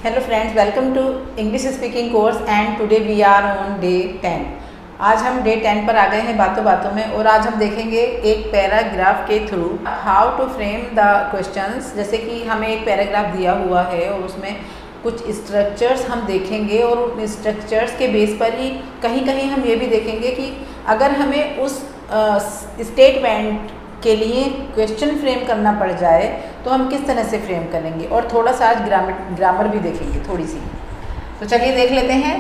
Hello friends, welcome to English speaking course and today we are on day 10। आज हम day 10 पर आ गए हैं बातों बातों में, और आज हम देखेंगे एक पैराग्राफ के through how to frame the questions. जैसे कि हमें एक पैराग्राफ दिया हुआ है और उसमें कुछ स्ट्रक्चर्स हम देखेंगे, और उन स्ट्रक्चर्स के बेस पर ही कहीं कहीं हम ये भी देखेंगे कि अगर हमें उस स्टेटमेंट के लिए क्वेश्चन फ्रेम करना पड़ जाए तो हम किस तरह से फ्रेम करेंगे, और थोड़ा सा आज ग्रामर भी देखेंगे थोड़ी सी। तो चलिए देख लेते हैं।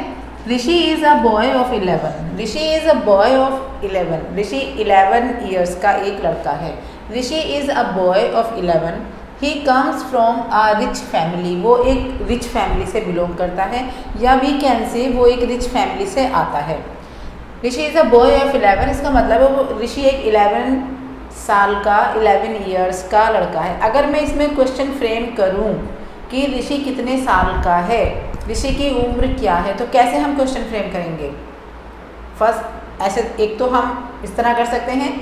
Rishi is a boy of 11। Rishi is a boy of 11। Rishi 11 years का एक लड़का है। Rishi is a boy of 11। He comes from a rich family. वो एक रिच फैमिली से बिलोंग करता है, या वी कैन से वो एक रिच फैमिली से आता है। Rishi is a boy of 11, इसका मतलब है वो ऋषि एक 11 साल का 11 ईयर्स का लड़का है। अगर मैं इसमें क्वेश्चन फ्रेम करूं कि ऋषि कितने साल का है, ऋषि की उम्र क्या है, तो कैसे हम क्वेश्चन फ्रेम करेंगे? फर्स्ट ऐसे एक तो हम इस तरह कर सकते हैं,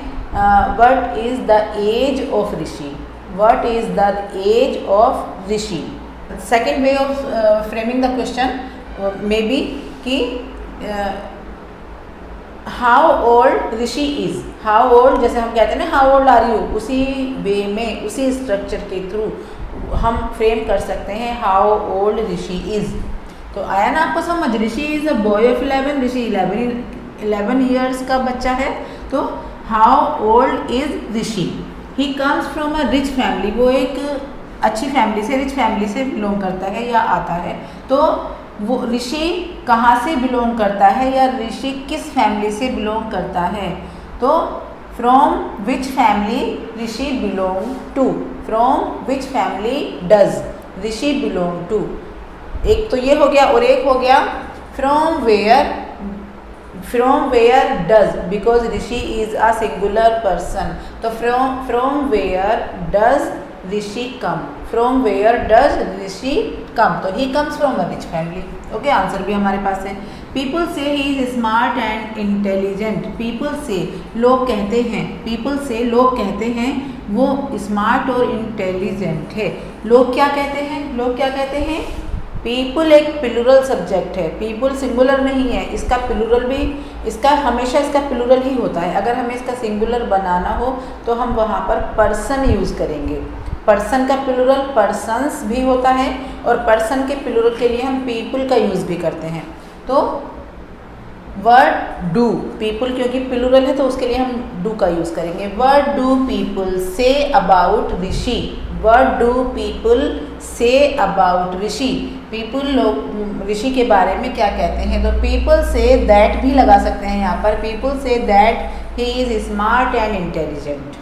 what is the age of Rishi. What is the age of Rishi. Second way of framing the question may be कि how old Rishi is. How old, जैसे हम कहते हैं ना हाउ ओल्ड आर यू, उसी वे में उसी स्ट्रक्चर के थ्रू हम फ्रेम कर सकते हैं हाउ ओल्ड ऋषि इज़। तो आया ना आपको समझ? Rishi is a boy of 11। Rishi 11 years का बच्चा है। तो how old is Rishi. He comes from a rich family. वो एक अच्छी फैमिली से, रिच फैमिली से बिलोंग करता है या आता है। तो वो ऋषि कहाँ से बिलोंग करता है, या ऋषि किस फैमिली से बिलोंग करता है? तो from which family Rishi belong to. From which family does Rishi belong to. एक तो ये हो गया, और एक हो गया from where does, because Rishi is a singular person. तो from where does Rishi come. From where does Rishi come. तो he comes from a rich family. Okay, answer भी हमारे पास है। पीपल से he is smart and intelligent. People से लोग कहते हैं, पीपल से लोग कहते हैं वो स्मार्ट और इंटेलिजेंट है। लोग क्या कहते हैं? लोग क्या कहते हैं? पीपल एक प्लूरल सब्जेक्ट है, पीपल सिंगुलर नहीं है। इसका प्लूरल भी, इसका हमेशा इसका प्लूरल ही होता है। अगर हमें इसका सिंगुलर बनाना हो तो हम वहाँ पर पर्सन यूज़ करेंगे। पर्सन का प्लूरल पर्सन्स भी होता है, और पर्सन के प्लूरल के लिए हम पीपल का यूज़ भी करते हैं। तो वर्ड डू, पीपल क्योंकि प्लूरल है तो उसके लिए हम डू का यूज़ करेंगे। Word do people say about Rishi. Word do people say about Rishi. People लोग ऋषि के बारे में क्या कहते हैं? तो पीपल से दैट भी लगा सकते हैं यहाँ पर। People say that he is smart and intelligent.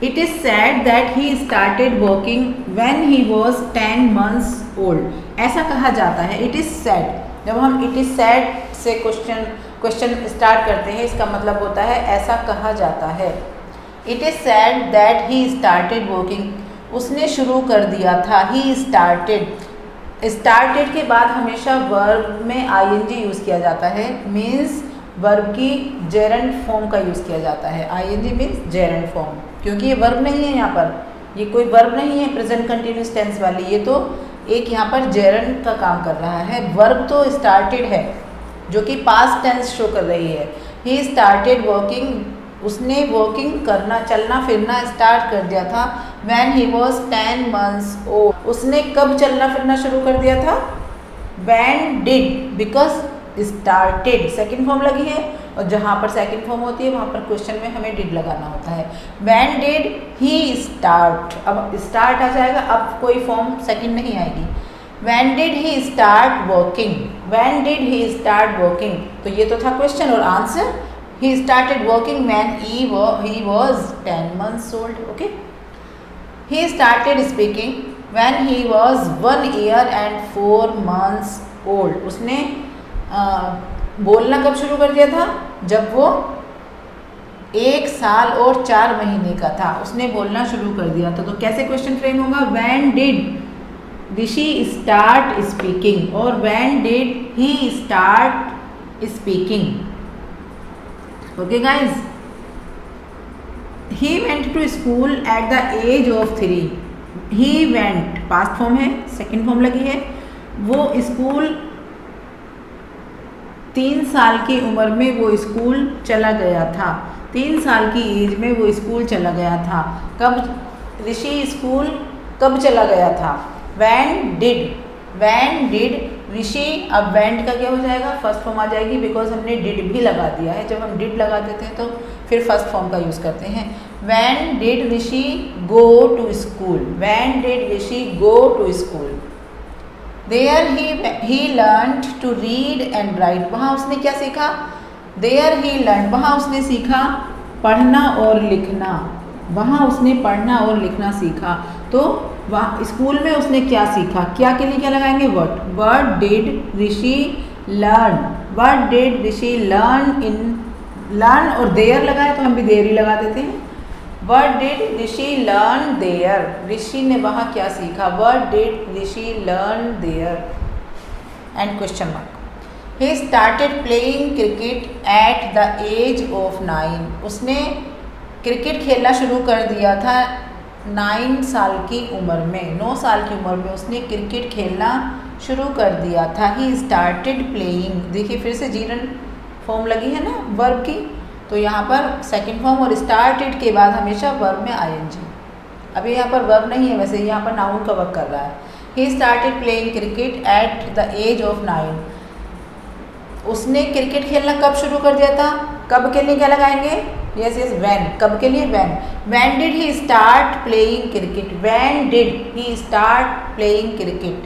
It is said that he started working when he was 10 months old. ऐसा कहा जाता है। It is said, जब हम it is said से क्वेश्चन स्टार्ट करते हैं, इसका मतलब होता है ऐसा कहा जाता है। It is said that he started working. उसने शुरू कर दिया था। He started. Started के बाद हमेशा वर्ब में ing यूज़ किया जाता है। मीन्स वर्ब की जेरेंट फॉर्म का यूज़ किया जाता है। ing मीन्स जेरेंट फॉर्म, क्योंकि ये वर्ब नहीं है यहाँ पर, ये कोई वर्ब नहीं है प्रेजेंट कंटिन्यूस टेंस वाली, ये तो एक यहाँ पर जेरेंट का काम कर रहा है। वर्ब तो स्टार्टेड है जो कि पास्ट टेंस शो कर रही है। ही स्टार्टेड वर्किंग, उसने वर्किंग करना, चलना फिरना स्टार्ट कर दिया था। When he was 10 months old। उसने कब चलना फिरना शुरू कर दिया था? When did, because started second form लगी है, और जहाँ पर सेकेंड फॉर्म होती है वहाँ पर क्वेश्चन में हमें डिड लगाना होता है। व्हेन डिड ही स्टार्ट, अब स्टार्ट आ जाएगा, अब कोई फॉर्म सेकेंड नहीं आएगी। When did he start working. When did he start working, तो ये तो था क्वेश्चन, और answer he started working when he was 10 months old। Okay, he started speaking when he was 1 year and 4 months old। उसने बोलना कब शुरू कर दिया था? जब वो 1 साल और 4 महीने का था, उसने बोलना शुरू कर दिया था। तो कैसे क्वेश्चन फ्रेम होगा? When did Rishi start speaking, और when did he start speaking. Okay guys, he went to school at the age of 3। He went past form है, सेकंड फॉर्म लगी है। वो स्कूल 3 साल की उम्र में वो स्कूल चला गया था। 3 साल की एज में वो स्कूल चला गया था। कब ऋषि स्कूल कब चला गया था? वैन डिड ऋषि। अब वेंट का क्या हो जाएगा? फर्स्ट फॉर्म आ जाएगी, बिकॉज हमने डिड भी लगा दिया है। जब हम डिड लगा देते हैं तो फिर फर्स्ट फॉर्म का यूज़ करते हैं। When did Rishi go to school. When did Rishi go to school. There he learned to read and write. वहाँ उसने क्या सीखा? देयर ही लर्न, वहाँ उसने सीखा पढ़ना और लिखना। वहाँ उसने पढ़ना और लिखना सीखा। तो वहाँ स्कूल में उसने क्या सीखा? क्या के लिए क्या लगाएंगे? What did Rishi learn. What did Rishi learn in, learn और देयर लगाए तो हम भी देयर ही लगा देते हैं। What did Rishi learn there. Rishi ने वहाँ क्या सीखा? What did Rishi learn there. And question mark. He started playing cricket at the age of 9। उसने क्रिकेट खेलना शुरू कर दिया था 9 साल की उम्र में। 9 साल की उम्र में उसने क्रिकेट खेलना शुरू कर दिया था। ही स्टार्टेड प्लेइंग, देखिए फिर से जीरन फॉर्म लगी है ना वर्ब की, तो यहाँ पर सेकंड फॉर्म और स्टार्टेड के बाद हमेशा वर्ब में आईएनजी। अभी यहाँ पर वर्ब नहीं है, वैसे यहाँ पर नाउन का वर्क कर रहा है। He started playing cricket at the age of 9। उसने क्रिकेट खेलना कब शुरू कर दिया था? कब के लिए क्या लगाएंगे? Yes when. कब के लिए? When. When did he start playing cricket. When did he start playing cricket.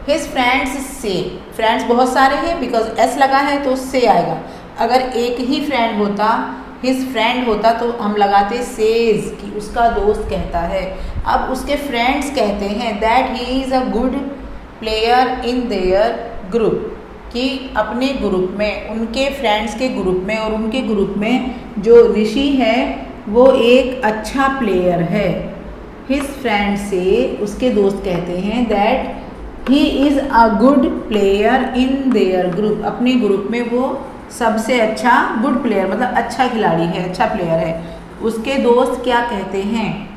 His friends से, फ्रेंड्स बहुत सारे हैं, बिकॉज एस लगा है तो से आएगा। अगर एक ही फ्रेंड होता, हिज फ्रेंड होता, तो हम लगाते सेज कि उसका दोस्त कहता है। अब उसके फ्रेंड्स कहते हैं that he is a good player in their group, कि अपने ग्रुप में, उनके फ्रेंड्स के ग्रुप में और उनके ग्रुप में जो ऋषि है वो एक अच्छा प्लेयर है। हिज फ्रेंड से, उसके दोस्त कहते हैं that he is a good player in their group, अपने ग्रुप में वो सबसे अच्छा, गुड प्लेयर मतलब अच्छा खिलाड़ी है, अच्छा प्लेयर है। उसके दोस्त क्या कहते हैं?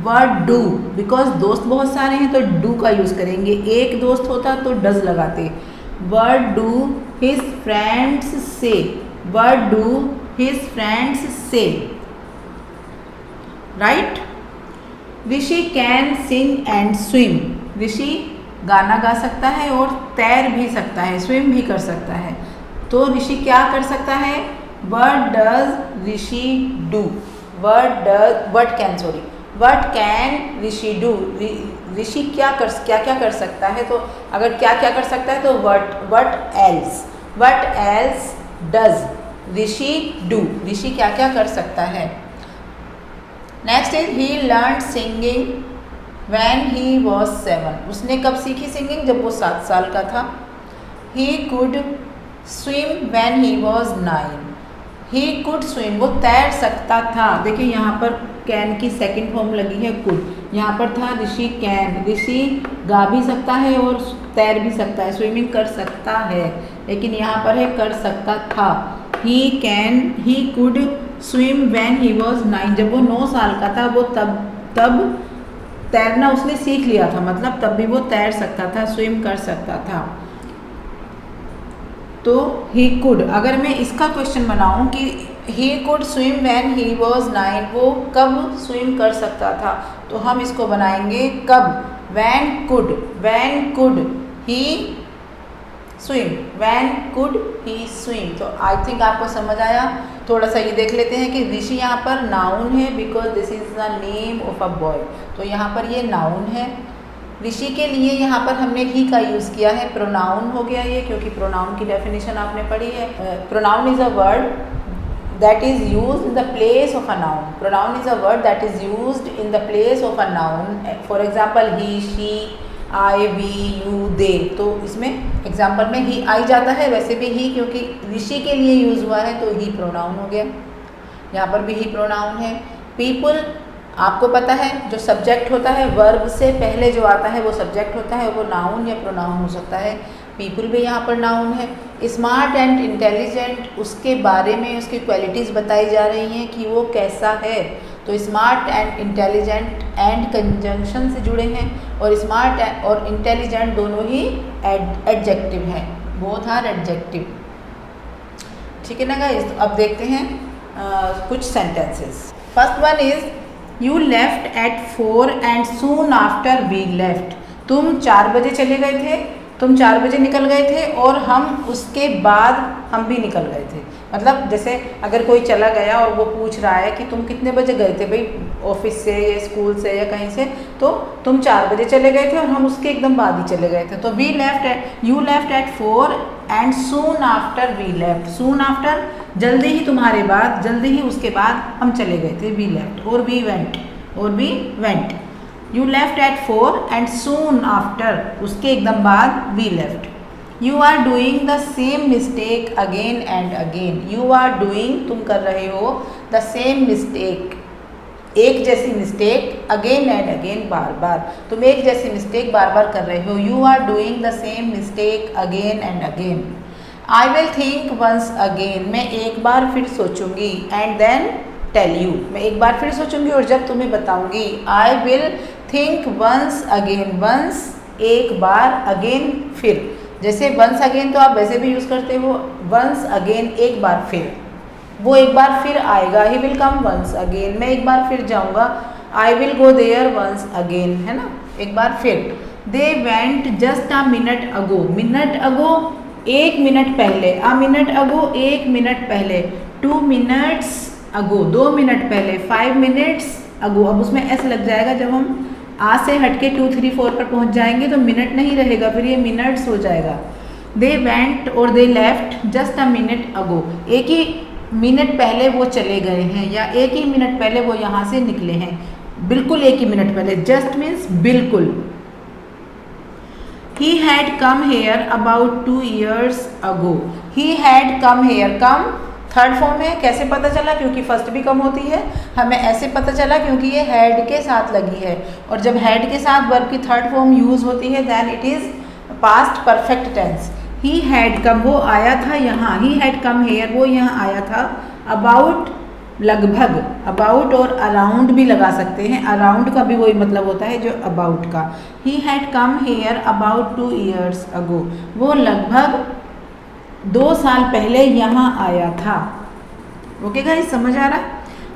वर्ड डू, बिकॉज दोस्त बहुत सारे हैं तो डू का यूज़ करेंगे। एक दोस्त होता तो डज लगाते। What do his friends say? What do his friends say? Right? Rishi can sing and swim. ऋषि गाना गा सकता है और तैर भी सकता है, स्विम भी कर सकता है। तो ऋषि क्या कर सकता है? What does Rishi do? What can Rishi do? ऋषि क्या कर सकता है? तो अगर क्या कर सकता है तो what else does Rishi do? ऋषि क्या कर सकता है? Next is he learn singing when he was 7। उसने कब सीखी सिंगिंग? जब वो 7 साल का था। He could swim when he was 9। He could swim, वो तैर सकता था। देखिए यहाँ पर कैन की सेकंड फॉर्म लगी है कुड। यहाँ पर था ऋषि कैन, ऋषि गा भी सकता है और तैर भी सकता है, स्विमिंग कर सकता है, लेकिन यहाँ पर है कर सकता था। He could swim when he was 9। जब वो 9 साल का था वो तब तैरना उसने सीख लिया था, मतलब तब भी वो तैर सकता था, स्विम कर सकता था। तो ही कुड, अगर मैं इसका क्वेश्चन बनाऊं कि he could swim when he was 9, वो कब स्विम कर सकता था, तो हम इसको बनाएंगे कब? When could he swim, when could he swim. तो आई थिंक आपको समझ आया। थोड़ा सा ये देख लेते हैं कि ऋषि यहाँ पर नाउन है, because this is the name of a boy, तो यहाँ पर ये नाउन है। ऋषि के लिए यहाँ पर हमने ही का यूज़ किया है, प्रोनाउन हो गया ये, क्योंकि प्रोनाउन की डेफिनेशन आपने पढ़ी है। Pronoun is a word that is used in the place of a noun. Pronoun is a word that is used in the place of a noun. For example he, she, I, we, you, they. तो इसमें example में ही आई जाता है, वैसे भी ही क्योंकि ऋषि के लिए यूज़ हुआ है तो ही प्रोनाउन हो गया। यहाँ पर भी ही प्रोनाउन है। पीपल, आपको पता है जो सब्जेक्ट होता है, वर्ब से पहले जो आता है वो सब्जेक्ट होता है, वो नाउन या प्रोनाउन हो सकता है। पीपल भी यहाँ पर नाउन है। स्मार्ट एंड इंटेलिजेंट, उसके बारे में उसकी क्वालिटीज़ बताई जा रही हैं कि वो कैसा है, तो smart and intelligent and conjunction से जुड़े हैं, और स्मार्ट और इंटेलिजेंट दोनों ही एडजेक्टिव हैं, बोथ आर एडजेक्टिव। ठीक है ना गाइस। तो अब देखते हैं कुछ sentences. First one is you left at 4 and soon after we left. तुम 4 बजे चले गए थे, तुम 4 बजे निकल गए थे और हम उसके बाद हम भी निकल गए थे। मतलब जैसे अगर कोई चला गया और वो पूछ रहा है कि तुम कितने बजे गए थे भाई, ऑफिस से या स्कूल से या कहीं से, तो तुम 4 बजे चले गए थे और हम उसके एकदम बाद ही चले गए थे। तो we left at, you left at 4 and soon after we left. Soon after जल्दी ही, तुम्हारे बाद, जल्दी ही उसके बाद हम चले गए थे, वी लेफ्ट। और वी वेंट, और we went. You left at 4 and soon after, उसके एकदम बाद we left. You are doing the same mistake again and again. You are doing, तुम कर रहे हो, द सेम मिस्टेक, एक जैसी मिस्टेक, अगेन एंड अगेन, बार बार। तुम एक जैसी मिस्टेक बार बार कर रहे हो। You are doing the same mistake again and again. I will think once again, मैं एक बार फिर सोचूंगी, एंड देन टेल यू, मैं एक बार फिर सोचूंगी और जब तुम्हें बताऊंगी। I will think once again, once एक बार, अगेन फिर। जैसे वंस अगेन तो आप वैसे भी यूज़ करते हो, वंस अगेन एक बार फिर, वो एक बार फिर आएगा। He will come once again, मैं एक बार फिर जाऊंगा। I will go there once again, है ना, एक बार फिर। They went just a minute ago, minute ago एक मिनट पहले, अ मिनट अगो एक मिनट पहले, 2 मिनट्स अगो 2 मिनट पहले, 5 मिनट्स अगो। अब उसमें एस लग जाएगा, जब हम आ से हटके 2, 3, 4 पर पहुंच जाएंगे तो मिनट नहीं रहेगा, फिर ये मिनट्स हो जाएगा। दे वेंट और they left just a minute ago, एक ही मिनट पहले वो चले गए हैं, या एक ही मिनट पहले वो यहाँ से निकले हैं, बिल्कुल एक ही मिनट पहले। जस्ट मीन्स बिल्कुल। He had come here about 2 years ago. He had come here, come third form है। कैसे पता चला? क्योंकि फर्स्ट भी कम होती है। हमें ऐसे पता चला क्योंकि ये हैड के साथ लगी है, और जब हैड के साथ वर्ब की थर्ड फॉर्म यूज होती है then it is past perfect tense. He had come, वो आया था यहाँ। ही हैड कम हेयर, वो यहाँ आया था। अबाउट लगभग, अबाउट और अराउंड भी लगा सकते हैं, अराउंड का भी वही मतलब होता है जो अबाउट का। ही had come here about 2 years अगो, वो लगभग 2 साल पहले यहाँ आया था। ओके गाइस, समझ आ रहा है?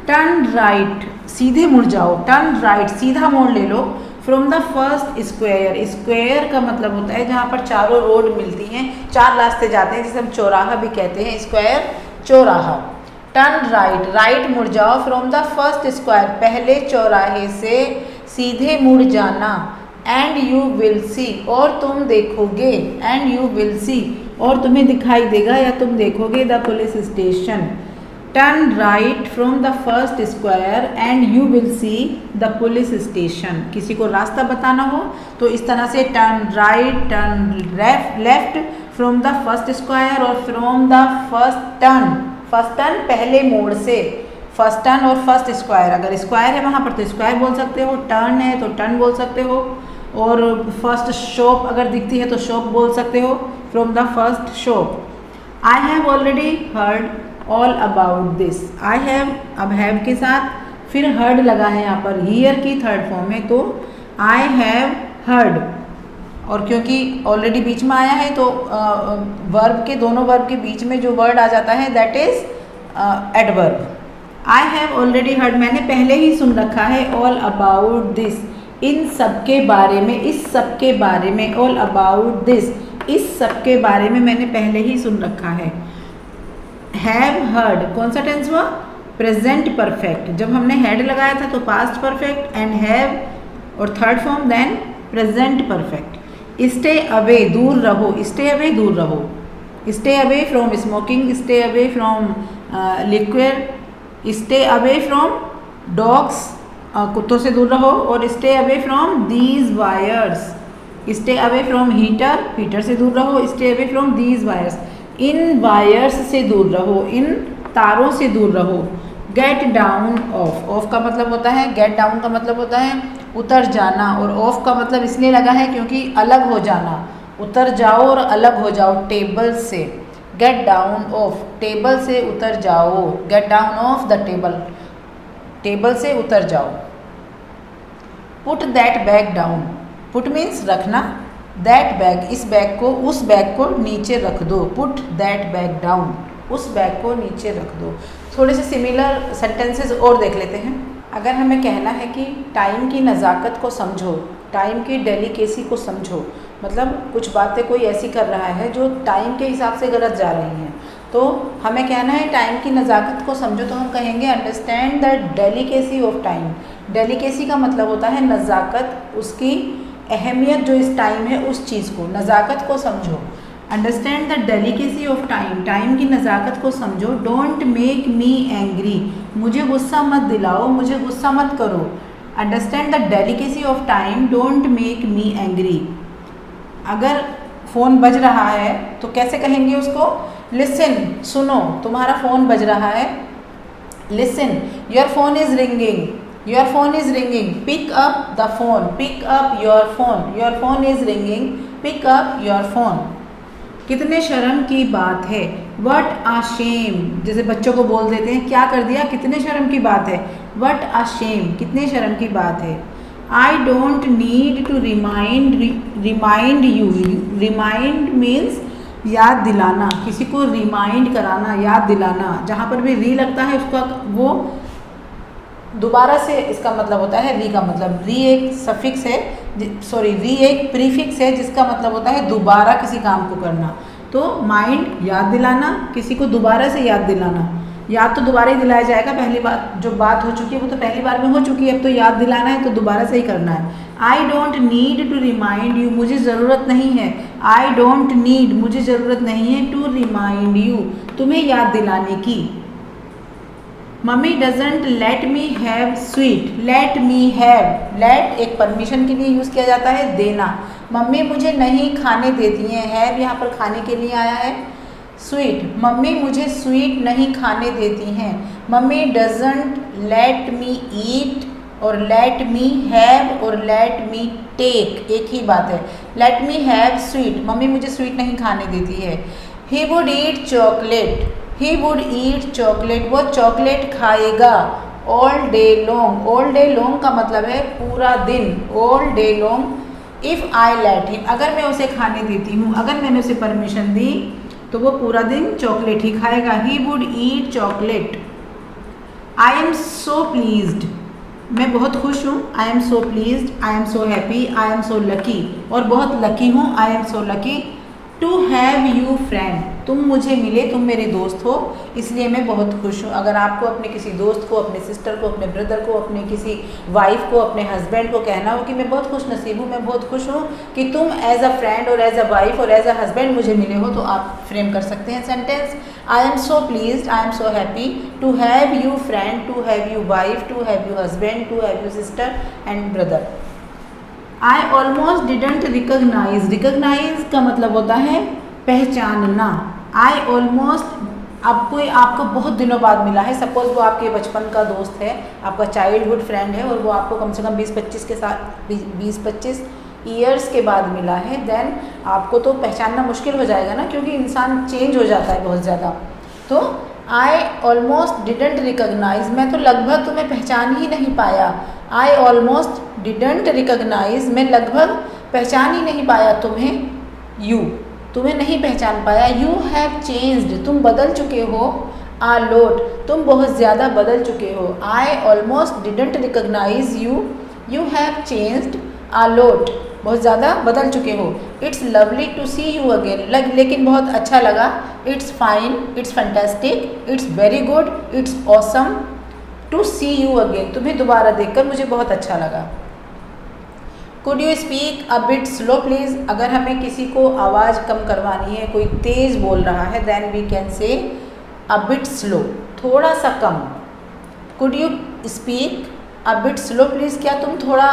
टर्न राइट, सीधे मुड़ जाओ, टर्न राइट सीधा मोड़ ले लो। From the first square, square का मतलब होता है जहाँ पर चारों रोड मिलती हैं, 4 रास्ते जाते हैं, जिसे हम चौराहा भी कहते हैं, स्क्वायर चौराहा। टर्न राइट, राइट मुड़ जाओ। फ्रॉम द फर्स्ट स्क्वायर, पहले चौराहे से सीधे मुड़ जाना। एंड यू विल सी, और तुम देखोगे, एंड यू विल सी, और तुम्हें दिखाई देगा या तुम देखोगे, the police station. Turn right from the first square and you will see the police station. किसी को रास्ता बताना हो तो इस तरह से turn right, turn left from the first square और from the first turn. First turn पहले मोड़ से, फर्स्ट टर्न और फर्स्ट स्क्वायर, अगर स्क्वायर है वहाँ पर तो स्क्वायर बोल सकते हो, टर्न है तो टर्न बोल सकते हो, और फर्स्ट शॉप अगर दिखती है तो शॉप बोल सकते हो, from the first shop. I have already heard all about this. I have, अब हैव के साथ फिर हर्ड लगा है यहाँ पर, हियर की थर्ड फॉर्म है, तो आई हैव हर्ड, और क्योंकि ऑलरेडी बीच में आया है तो वर्ब के, दोनों वर्ब के बीच में जो वर्ड आ जाता है that is adverb. I have already heard, मैंने पहले ही सुन रखा है, ऑल अबाउट दिस, इन सब के बारे में, इस सब के बारे में, ऑल अबाउट दिस, इस सब के बारे में मैंने पहले ही सुन रखा है। हैव हर्ड कौन सा टेंस हुआ? Present perfect. जब हमने हैड लगाया था तो पास्ट परफेक्ट, एंड हैव और third form then present perfect. Stay away, दूर रहो, स्टे अवे दूर रहो, stay away from smoking, stay away from liquid, stay away from dogs, कुत्तों से दूर रहो, और stay away from these wires, stay away from heater, heater से दूर रहो, stay away from these wires, इन वायर्स से दूर रहो, इन तारों से दूर रहो। गेट डाउन ऑफ, ऑफ का मतलब होता है, गेट डाउन का मतलब होता है उतर जाना, और ऑफ का मतलब इसलिए लगा है क्योंकि अलग हो जाना, उतर जाओ और अलग हो जाओ टेबल से। गेट डाउन ऑफ, टेबल से उतर जाओ, get down of the table. Table से उतर जाओ। Put that bag down, put means रखना, दैट बैग इस बैग को, उस बैग को नीचे रख दो। पुट दैट बैग डाउन, उस बैग को नीचे रख दो। थोड़े से सिमिलर सेंटेंसेस और देख लेते हैं। अगर हमें कहना है कि टाइम की नज़ाकत को समझो, टाइम की डेलिकेसी को समझो, मतलब कुछ बातें कोई ऐसी कर रहा है जो टाइम के हिसाब से गलत जा रही हैं, तो हमें कहना है टाइम की नज़ाकत को समझो, तो हम कहेंगे understand the delicacy of time. Delicacy का मतलब होता है नज़ाकत, उसकी अहमियत जो इस टाइम है उस चीज़ को, नज़ाकत को समझो। Understand the delicacy of time, time की नज़ाकत को समझो। डोंट मेक मी एंग्री, मुझे गुस्सा मत दिलाओ, मुझे गुस्सा मत करो। Understand the delicacy of time, don't make me angry. अगर फ़ोन बज रहा है तो कैसे कहेंगे उसको? लिसन, सुनो, तुम्हारा फ़ोन बज रहा है। Listen, your phone is ringing, your phone is ringing, pick up the phone, pick up your phone, your phone is ringing, pick up your phone. कितने शर्म की बात है, वट आ शेम, जैसे बच्चों को बोल देते हैं क्या कर दिया, कितने शर्म की बात है, वट आ शेम, कितने शर्म की बात है। I don't need to remind you, remind means याद दिलाना, किसी को रिमाइंड कराना, याद दिलाना। जहाँ पर भी री लगता है उसका वो दोबारा से, इसका मतलब होता है री का मतलब, री एक सफिक्स है, सॉरी री एक प्रीफिक्स है जिसका मतलब होता है दोबारा किसी काम को करना। तो माइंड याद दिलाना, किसी को दोबारा से याद दिलाना। याद तो दोबारा ही दिलाया जाएगा, पहली बार जो बात हो चुकी है वो तो पहली बार में हो चुकी है, अब तो याद दिलाना है तो दोबारा से ही करना है। I don't need to remind you, मुझे ज़रूरत नहीं है। आई डोंट नीड, मुझे ज़रूरत नहीं है, टू रिमाइंड यू, तुम्हें याद दिलाने की। Mummy doesn't let me have sweet, let me have, let एक परमिशन के लिए यूज़ किया जाता है, देना। मम्मी मुझे नहीं खाने देती हैं, हैव यहाँ पर खाने के लिए आया है। स्वीट, मम्मी मुझे स्वीट नहीं खाने देती हैं। मम्मी डजेंट लेट मी ईट, और लेट मी हैव और लेट मी टेक एक ही बात है। Late me have sweet, mummy मुझे स्वीट नहीं खाने देती है। ही would eat chocolate, he would eat chocolate, वो चॉकलेट खाएगा। All day long, all day long का मतलब है पूरा दिन, all day long. If I let him, अगर मैं उसे खाने देती हूँ, अगर मैंने उसे परमिशन दी तो वो पूरा दिन चॉकलेट ही खाएगा। He would eat chocolate. I am so pleased, मैं बहुत खुश हूँ। I am so pleased, I am so happy, I am so lucky, और बहुत लकी हूँ। I am so lucky to have you friend, तुम मुझे मिले, तुम मेरे दोस्त हो, इसलिए मैं बहुत खुश हूँ। अगर आपको अपने किसी दोस्त को, अपने सिस्टर को, अपने ब्रदर को, अपने किसी वाइफ को, अपने हस्बैंड को कहना हो कि मैं बहुत खुश नसीब हूँ, मैं बहुत खुश हूँ कि तुम एज अ फ्रेंड और एज अ वाइफ और एज अ हस्बैंड मुझे मिले हो, तो आप फ्रेम कर सकते हैं sentence. I am so pleased, I am so happy to have you friend, to have you wife, to have you husband, to have you sister and brother. I almost didn't recognise, recognise का मतलब होता है पहचानना। I almost, अब कोई आपको बहुत दिनों बाद मिला है, सपोज वो आपके बचपन का दोस्त है, आपका चाइल्डहुड फ्रेंड है, और वो आपको कम से कम 20-25 के साथ 20-25 ईयर्स के बाद मिला है, देन आपको तो पहचानना मुश्किल हो जाएगा ना, क्योंकि इंसान चेंज हो जाता है बहुत ज़्यादा। तो आई ऑलमोस्ट डिडंट रिकॉग्नाइज, मैं तो लगभग तुम्हें पहचान ही नहीं पाया। आई ऑलमोस्ट डिडंट रिकॉग्नाइज, मैं लगभग पहचान ही नहीं पाया तुम्हें। यू, तुम्हें नहीं पहचान पाया। यू हैव चेंज्ड, तुम बदल चुके हो। आ लोट, तुम बहुत ज़्यादा बदल चुके हो। I almost didn't recognise you, you have changed a lot, बहुत ज़्यादा बदल चुके हो। It's lovely to see you again, लेकिन बहुत अच्छा लगा। It's fine, it's fantastic, it's very good, it's awesome to see you again, तुम्हें दोबारा देखकर मुझे बहुत अच्छा लगा। Could you speak a bit slow please, अगर हमें किसी को आवाज़ कम करवानी है, कोई तेज़ बोल रहा है, then we can say a bit slow, थोड़ा सा कम। Could you speak a bit slow please, क्या तुम थोड़ा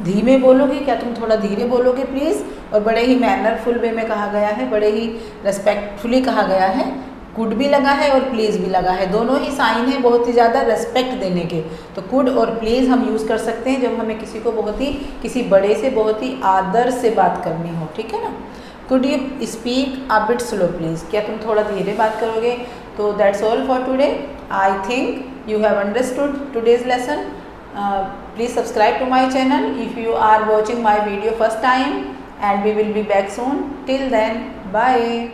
धीमे बोलोगे, क्या तुम थोड़ा धीरे बोलोगे प्लीज़। और बड़े ही मैनरफुल वे में कहा गया है, बड़े ही रेस्पेक्टफुली कहा गया है। कुड भी लगा है और प्लीज़ भी लगा है, दोनों ही साइन है बहुत ही ज़्यादा रेस्पेक्ट देने के। तो कुड और प्लीज़ हम यूज़ कर सकते हैं जब हमें किसी को बहुत ही, किसी बड़े से बहुत ही आदर से बात करनी हो, ठीक है ना। Could you speak a bit slow please, क्या तुम थोड़ा धीरे बात करोगे। तो that's all for today. I think you have understood today's lesson. Please subscribe to my channel if you are watching my video first time, and we will be back soon. Till then, bye.